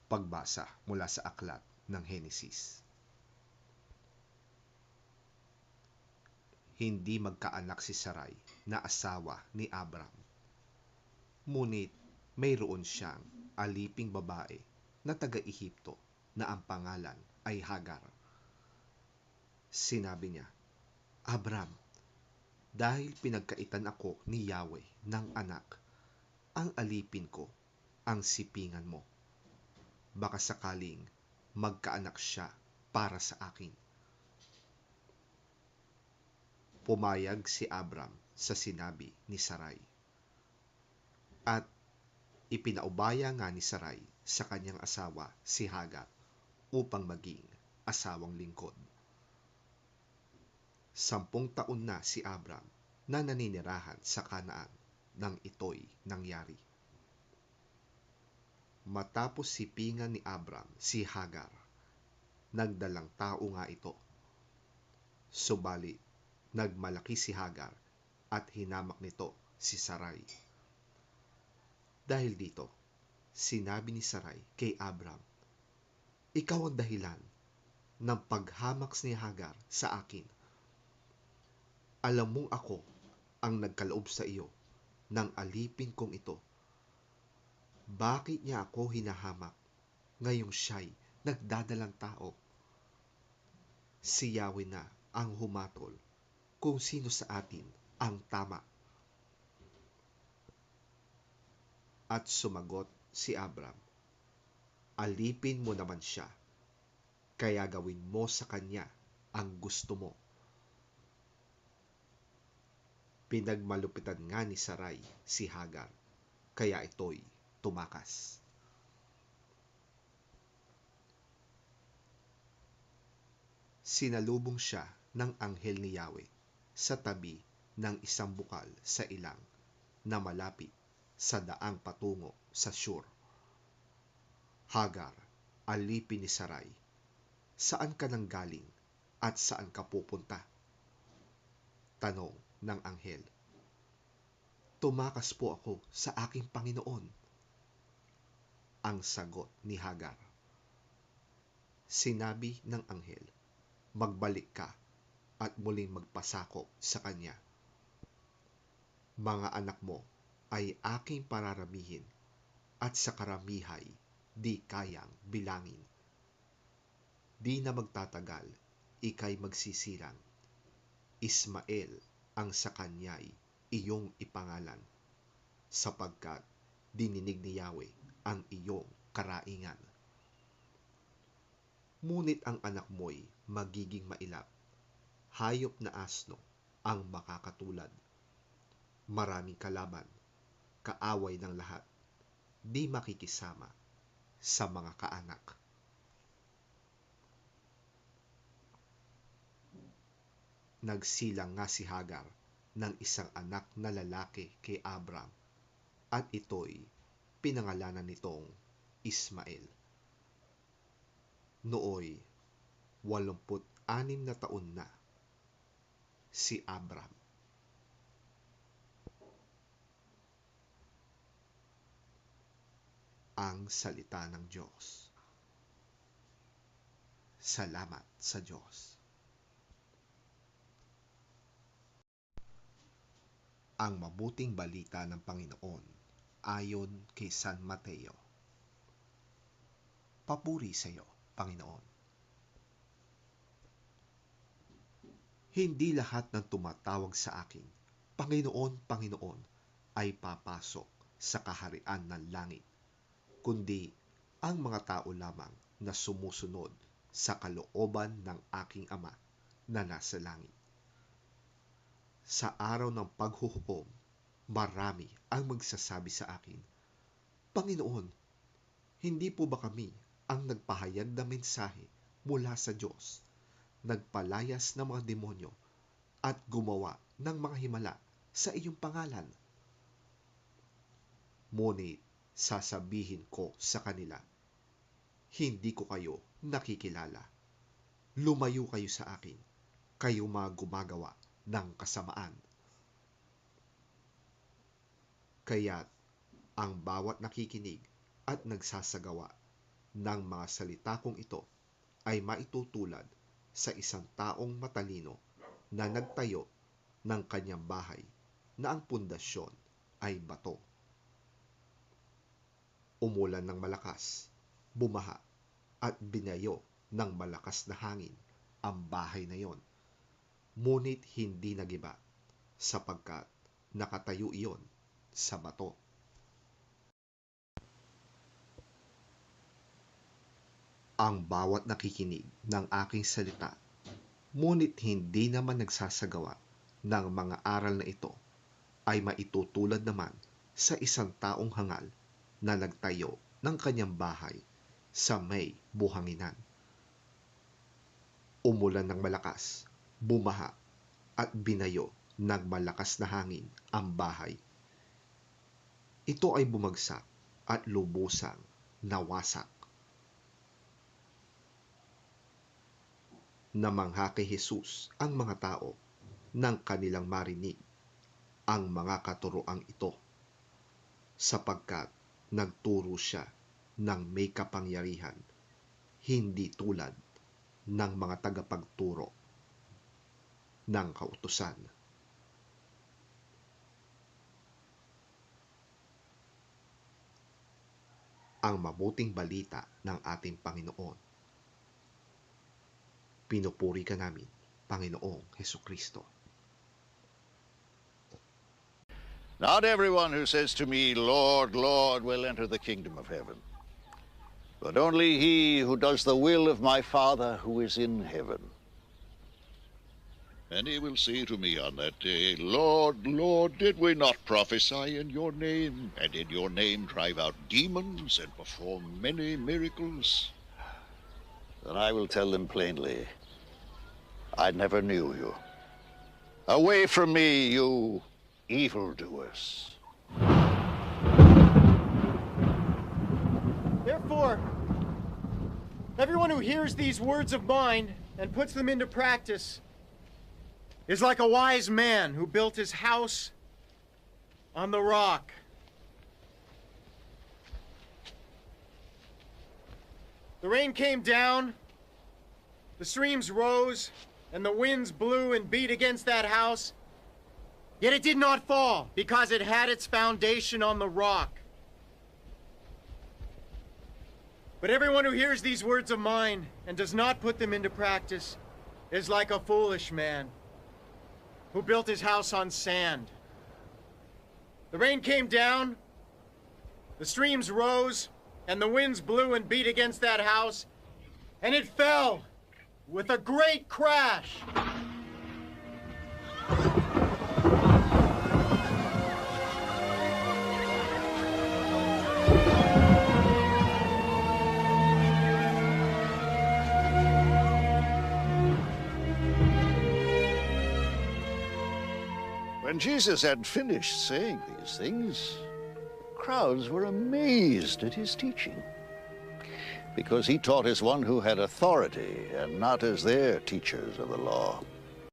Pagbasa mula sa aklat ng Henesis. Hindi magkaanak si Sarai na asawa ni Abram. Ngunit mayroon siyang aliping babae na taga-Ehipto na ang pangalan ay Hagar. Sinabi niya, Abram, dahil pinagkaitan ako ni Yahweh ng anak, ang alipin ko ang sipingan mo. Baka sakaling magkaanak siya para sa akin. Pumayag si Abram sa sinabi ni Sarai. At ipinaubaya nga ni Sarai sa kanyang asawa si Hagar upang maging asawang lingkod. 10 taon na si Abram na naninirahan sa Kanaan nang ito'y nangyari. Matapos sipingan ni Abram si Hagar, nagdalang tao nga ito. Subalit, nagmalaki si Hagar at hinamak nito si Sarai. Dahil dito, sinabi ni Sarai kay Abram, Ikaw ang dahilan ng paghamak ni Hagar sa akin. Alam mong ako ang nagkaloob sa iyo ng alipin kong ito. Bakit niya ako hinahamak ngayong siya'y nagdadalang tao? Si Yahweh na ang humatol kung sino sa atin ang tama. At sumagot si Abram, Alipin mo naman siya, kaya gawin mo sa kanya ang gusto mo. Pinagmalupitan nga ni Sarai si Hagar, kaya ito'y tumakas. Sinalubong siya ng anghel ni Yahweh sa tabi ng isang bukal sa ilang na malapit sa daang patungo sa Shur. Hagar, alipin ni Sarai, saan ka nang galing at saan ka pupunta? Tanong ng anghel. Tumakas po ako sa aking Panginoon. Ang sagot ni Hagar. Sinabi ng anghel, magbalik ka at muling magpasakop sa kanya. Mga anak mo ay aking pararamihin at sa karamihay di kayang bilangin. Di na magtatagal, ika'y magsisilang. Ismael ang sa kanya'y iyong ipangalan, sapagkat dininig ni Yahweh ang iyong karaingan. Ngunit ang anak mo'y magiging mailap, hayop na asno ang makakatulad. Maraming kalaban, kaaway ng lahat, di makikisama sa mga kaanak. Nagsilang nga si Hagar ng isang anak na lalaki kay Abram, at ito'y pinangalanan nitong Ismael. Nooy 86 na taon na si Abram. Ang salita ng Diyos. Salamat sa Diyos. Ang mabuting balita ng Panginoon ayon kay San Mateo. Papuri sa iyo, Panginoon. Hindi lahat ng tumatawag sa akin, Panginoon, Panginoon, ay papasok sa kaharian ng langit, kundi ang mga tao lamang na sumusunod sa kalooban ng aking Ama na nasa langit. Sa araw ng paghuhukom, marami ang magsasabi sa akin, Panginoon, hindi po ba kami ang nagpahayag na mensahe mula sa Diyos, nagpalayas ng mga demonyo, at gumawa ng mga himala sa iyong pangalan? Ngunit sasabihin ko sa kanila, hindi ko kayo nakikilala. Lumayo kayo sa akin, kayo mga gumagawa ng kasamaan. Kaya't ang bawat nakikinig at nagsasagawa ng mga salita kong ito ay maitutulad sa isang taong matalino na nagtayo ng kanyang bahay na ang pundasyon ay bato. Umulan ng malakas, bumaha, at binayo ng malakas na hangin ang bahay na iyon. Ngunit hindi nagiba sapagkat nakatayo iyon sa bato. Ang bawat nakikinig ng aking salita, ngunit hindi naman nagsasagawa ng mga aral na ito, ay maitutulad naman sa isang taong hangal na nagtayo ng kanyang bahay sa may buhanginan. Umulan ng malakas, bumaha, at binayo ng malakas na hangin ang bahay. Ito ay bumagsak at lubusang nawasak. Namangha kay Jesus ang mga tao nang kanilang marinig ang mga katuroang ito, sapagkat nagturo siya ng may kapangyarihan, hindi tulad ng mga tagapagturo ng kautusan. Ang mabuting balita ng ating Panginoon. Pinupuri ka namin, Panginoong Hesukristo. Not everyone who says to me, Lord, Lord, will enter the kingdom of heaven, but only he who does the will of my Father who is in heaven. And he will say to me on that day, Lord, Lord, did we not prophesy in your name, and in your name drive out demons and perform many miracles? Then I will tell them plainly, I never knew you. Away from me, you evildoers. Therefore, everyone who hears these words of mine and puts them into practice is like a wise man who built his house on the rock. The rain came down, the streams rose, and the winds blew and beat against that house. Yet it did not fall, because it had its foundation on the rock. But everyone who hears these words of mine and does not put them into practice is like a foolish man who built his house on sand. The rain came down, the streams rose, and the winds blew and beat against that house, and it fell with a great crash. When Jesus had finished saying these things, crowds were amazed at his teaching, because he taught as one who had authority and not as their teachers of the law.